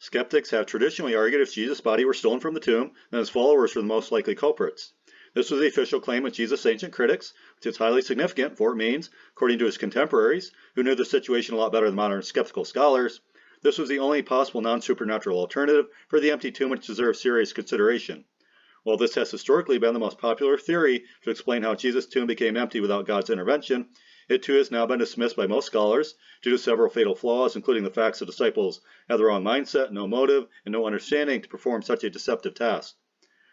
Skeptics have traditionally argued if Jesus' body were stolen from the tomb, then his followers were the most likely culprits. This was the official claim of Jesus' ancient critics, which is highly significant, for it means, according to his contemporaries, who knew the situation a lot better than modern skeptical scholars, this was the only possible non-supernatural alternative for the empty tomb which deserves serious consideration. While this has historically been the most popular theory to explain how Jesus' tomb became empty without God's intervention, it too has now been dismissed by most scholars due to several fatal flaws, including the fact the disciples had the wrong mindset, no motive, and no understanding to perform such a deceptive task.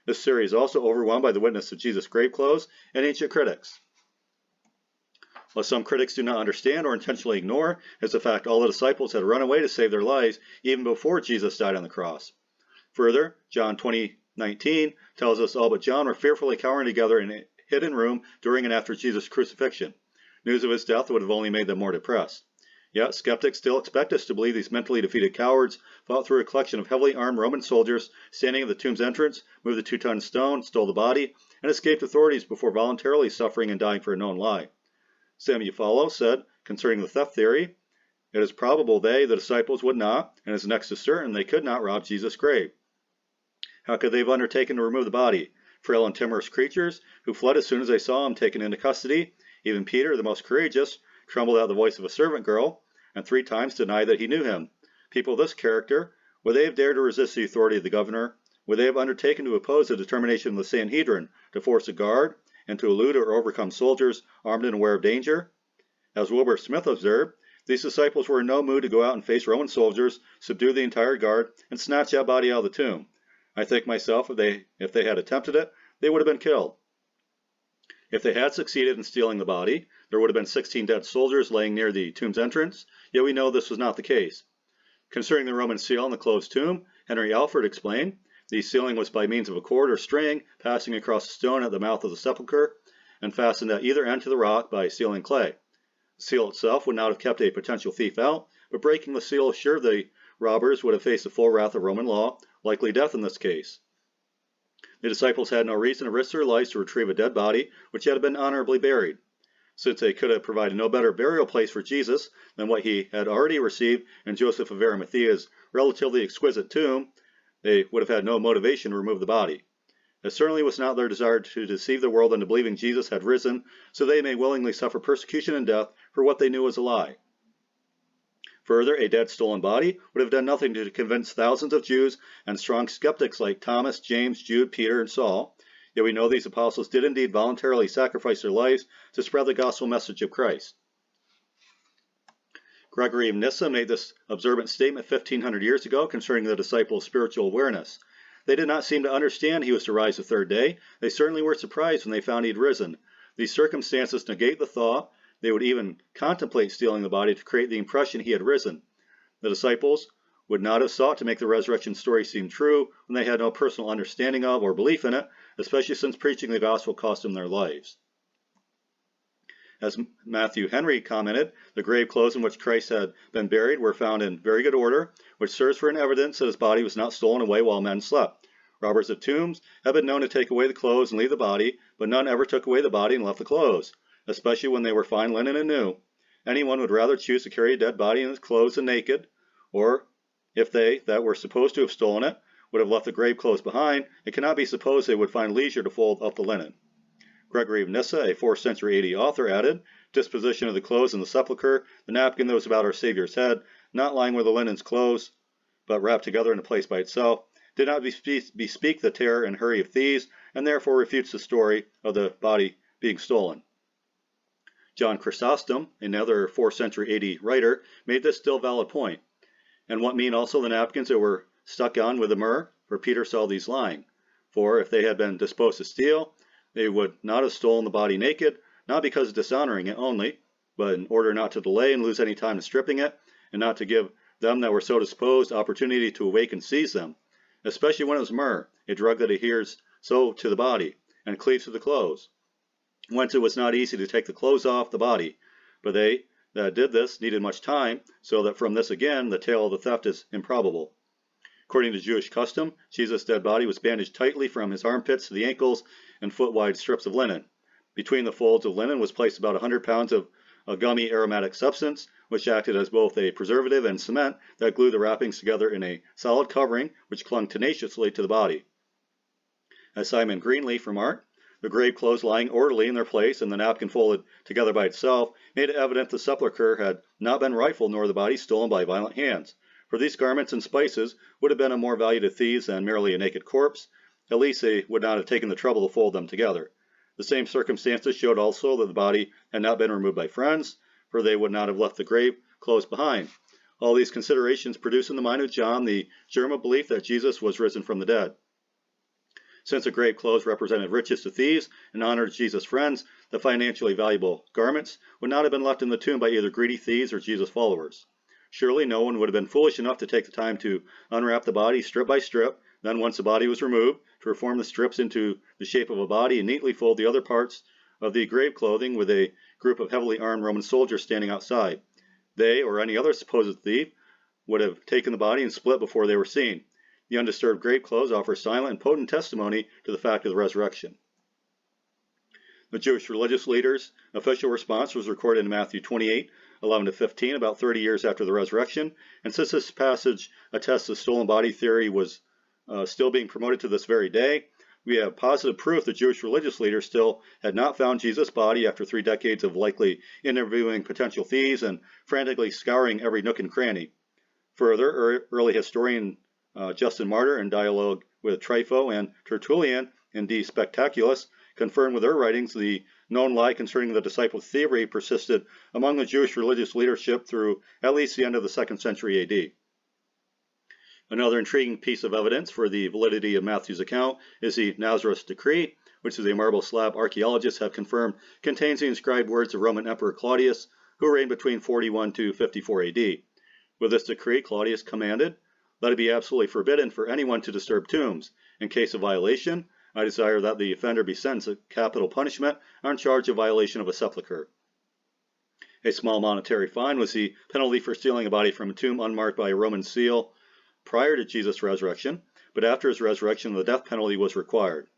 This theory is also overwhelmed by the witness of Jesus' grave clothes and ancient critics. What some critics do not understand or intentionally ignore is the fact all the disciples had run away to save their lives even before Jesus died on the cross. Further, John 20:19 tells us all but John were fearfully cowering together in a hidden room during and after Jesus' crucifixion. News of his death would have only made them more depressed. Yet, skeptics still expect us to believe these mentally defeated cowards fought through a collection of heavily armed Roman soldiers standing at the tomb's entrance, moved the 2-ton stone, stole the body, and escaped authorities before voluntarily suffering and dying for a known lie. Sam Eufaolo said, concerning the theft theory, it is probable they, the disciples, would not, and is next to certain they could not rob Jesus' grave. How could they have undertaken to remove the body? Frail and timorous creatures who fled as soon as they saw him taken into custody. Even Peter, the most courageous, trembled at the voice of a servant girl, and 3 times denied that he knew him. People of this character, would they have dared to resist the authority of the governor? Would they have undertaken to oppose the determination of the Sanhedrin to force a guard, and to elude or overcome soldiers armed and aware of danger? As Wilbur Smith observed, these disciples were in no mood to go out and face Roman soldiers, subdue the entire guard, and snatch that body out of the tomb. I think myself, if they had attempted it, they would have been killed. If they had succeeded in stealing the body, there would have been 16 dead soldiers laying near the tomb's entrance, yet we know this was not the case. Concerning the Roman seal in the closed tomb, Henry Alford explained, the sealing was by means of a cord or string passing across the stone at the mouth of the sepulchre, and fastened at either end to the rock by sealing clay. The seal itself would not have kept a potential thief out, but breaking the seal assured the robbers would have faced the full wrath of Roman law, likely death in this case. The disciples had no reason to risk their lives to retrieve a dead body which had been honorably buried. Since they could have provided no better burial place for Jesus than what he had already received in Joseph of Arimathea's relatively exquisite tomb, they would have had no motivation to remove the body. It certainly was not their desire to deceive the world into believing Jesus had risen, so they may willingly suffer persecution and death for what they knew was a lie. Further, a dead, stolen body would have done nothing to convince thousands of Jews and strong skeptics like Thomas, James, Jude, Peter, and Saul. Yet we know these apostles did indeed voluntarily sacrifice their lives to spread the gospel message of Christ. Gregory of Nyssa made this observant statement 1500 years ago concerning the disciples' spiritual awareness. They did not seem to understand he was to rise the 3rd day. They certainly were surprised when they found he had risen. These circumstances negate the thought they would even contemplate stealing the body to create the impression he had risen. The disciples would not have sought to make the resurrection story seem true when they had no personal understanding of or belief in it, especially since preaching the gospel cost them their lives. As Matthew Henry commented, the grave clothes in which Christ had been buried were found in very good order, which serves for an evidence that his body was not stolen away while men slept. Robbers of tombs have been known to take away the clothes and leave the body, but none ever took away the body and left the clothes, especially when they were fine linen and new. Anyone would rather choose to carry a dead body in his clothes than naked, or if they that were supposed to have stolen it would have left the grave clothes behind, it cannot be supposed they would find leisure to fold up the linen. Gregory of Nyssa, a 4th century AD author, added, disposition of the clothes in the sepulchre, the napkin that was about our Savior's head, not lying where the linen's clothes, but wrapped together in a place by itself, did not bespeak the terror and hurry of thieves, and therefore refutes the story of the body being stolen. John Chrysostom, another 4th century AD writer, made this still valid point. And what mean also the napkins that were stuck on with the myrrh? For Peter saw these lying. For if they had been disposed to steal, they would not have stolen the body naked, not because of dishonoring it only, but in order not to delay and lose any time in stripping it, and not to give them that were so disposed opportunity to awake and seize them, especially when it was myrrh, a drug that adheres so to the body, and cleaves to the clothes. Whence it was not easy to take the clothes off the body, but they that did this needed much time, so that from this again the tale of the theft is improbable. According to Jewish custom, Jesus' dead body was bandaged tightly from his armpits to the ankles in foot-wide strips of linen. Between the folds of linen was placed about 100 pounds of a gummy aromatic substance, which acted as both a preservative and cement that glued the wrappings together in a solid covering which clung tenaciously to the body. As Simon Greenleaf remarked, the grave clothes lying orderly in their place and the napkin folded together by itself made it evident the sepulchre had not been rifled nor the body stolen by violent hands, for these garments and spices would have been of more value to thieves than merely a naked corpse. At least they would not have taken the trouble to fold them together. The same circumstances showed also that the body had not been removed by friends, for they would not have left the grave clothes behind. All these considerations produced in the mind of John the germ of belief that Jesus was risen from the dead. Since the grave clothes represented riches to thieves and honored Jesus' friends, the financially valuable garments would not have been left in the tomb by either greedy thieves or Jesus' followers. Surely no one would have been foolish enough to take the time to unwrap the body strip by strip, then once the body was removed, to reform the strips into the shape of a body and neatly fold the other parts of the grave clothing with a group of heavily armed Roman soldiers standing outside. They, or any other supposed thief, would have taken the body and split before they were seen. The undisturbed grave clothes offer silent and potent testimony to the fact of the resurrection. The Jewish religious leaders' official response was recorded in Matthew 28:11-15, about 30 years after the resurrection, and since this passage attests the stolen body theory was still being promoted to this very day, we have positive proof the Jewish religious leaders still had not found Jesus' body after 3 decades of likely interviewing potential thieves and frantically scouring every nook and cranny. Further, early historian Justin Martyr, in dialogue with Trypho and Tertullian in De Spectaculis, confirmed with their writings the known lie concerning the disciple thievery persisted among the Jewish religious leadership through at least the end of the 2nd century AD. Another intriguing piece of evidence for the validity of Matthew's account is the Nazareth Decree, which the marble slab archaeologists have confirmed contains the inscribed words of Roman Emperor Claudius, who reigned between 41 to 54 AD. With this decree, Claudius commanded, "Let it be absolutely forbidden for anyone to disturb tombs. In case of violation, I desire that the offender be sentenced to capital punishment on charge of violation of a sepulchre." A small monetary fine was the penalty for stealing a body from a tomb unmarked by a Roman seal prior to Jesus' resurrection, but after his resurrection the death penalty was required.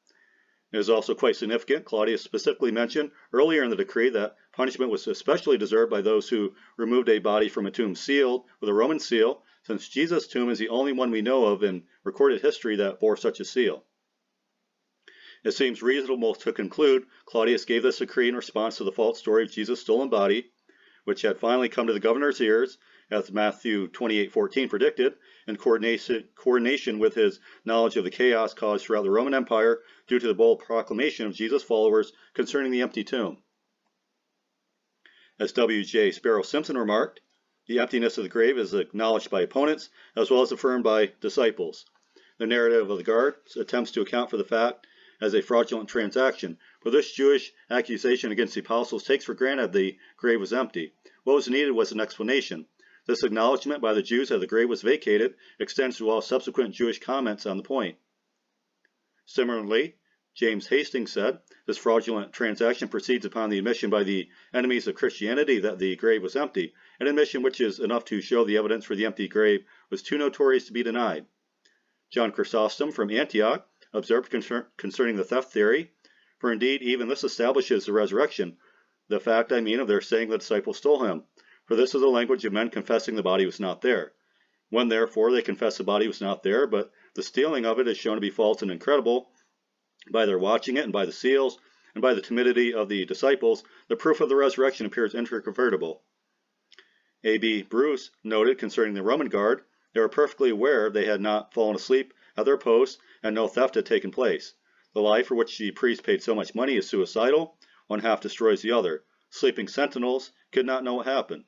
It is also quite significant, Claudius specifically mentioned earlier in the decree that punishment was especially deserved by those who removed a body from a tomb sealed with a Roman seal, since Jesus' tomb is the only one we know of in recorded history that bore such a seal. It seems reasonable to conclude Claudius gave this decree in response to the false story of Jesus' stolen body, which had finally come to the governor's ears, as Matthew 28:14 predicted, in coordination with his knowledge of the chaos caused throughout the Roman Empire due to the bold proclamation of Jesus' followers concerning the empty tomb. As W.J. Sparrow Simpson remarked, the emptiness of the grave is acknowledged by opponents as well as affirmed by disciples. The narrative of the guard attempts to account for the fact as a fraudulent transaction, but this Jewish accusation against the apostles takes for granted the grave was empty. What was needed was an explanation. This acknowledgement by the Jews that the grave was vacated extends to all subsequent Jewish comments on the point. Similarly, James Hastings said, this fraudulent transaction proceeds upon the admission by the enemies of Christianity that the grave was empty, an admission which is enough to show the evidence for the empty grave was too notorious to be denied. John Chrysostom from Antioch observed concerning the theft theory, for indeed even this establishes the resurrection, the fact I mean of their saying the disciples stole him. For this is the language of men confessing the body was not there. When therefore they confess the body was not there, but the stealing of it is shown to be false and incredible, by their watching it and by the seals, and by the timidity of the disciples, the proof of the resurrection appears incontrovertible. A.B. Bruce noted concerning the Roman guard, they were perfectly aware they had not fallen asleep at their posts and no theft had taken place. The lie for which the priest paid so much money is suicidal. One half destroys the other. Sleeping sentinels could not know what happened.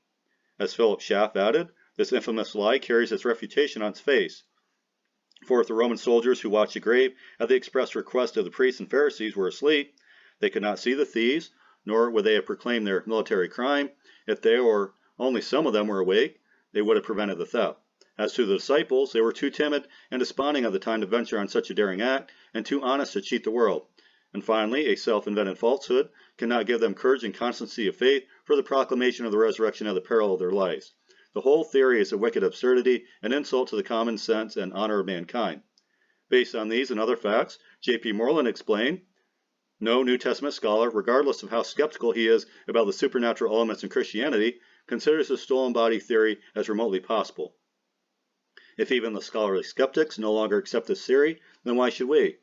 As Philip Schaff added, this infamous lie carries its refutation on its face. For if the Roman soldiers who watched the grave at the express request of the priests and Pharisees were asleep, they could not see the thieves, nor would they have proclaimed their military crime. If they or only some of them were awake, they would have prevented the theft. As to the disciples, they were too timid and desponding at the time to venture on such a daring act, and too honest to cheat the world. And finally, a self-invented falsehood cannot give them courage and constancy of faith for the proclamation of the resurrection at the peril of their lives. The whole theory is a wicked absurdity, an insult to the common sense and honor of mankind. Based on these and other facts, J.P. Moreland explained, No New Testament scholar, regardless of how skeptical he is about the supernatural elements in Christianity, considers the stolen body theory as remotely possible. If even the scholarly skeptics no longer accept this theory, then why should we?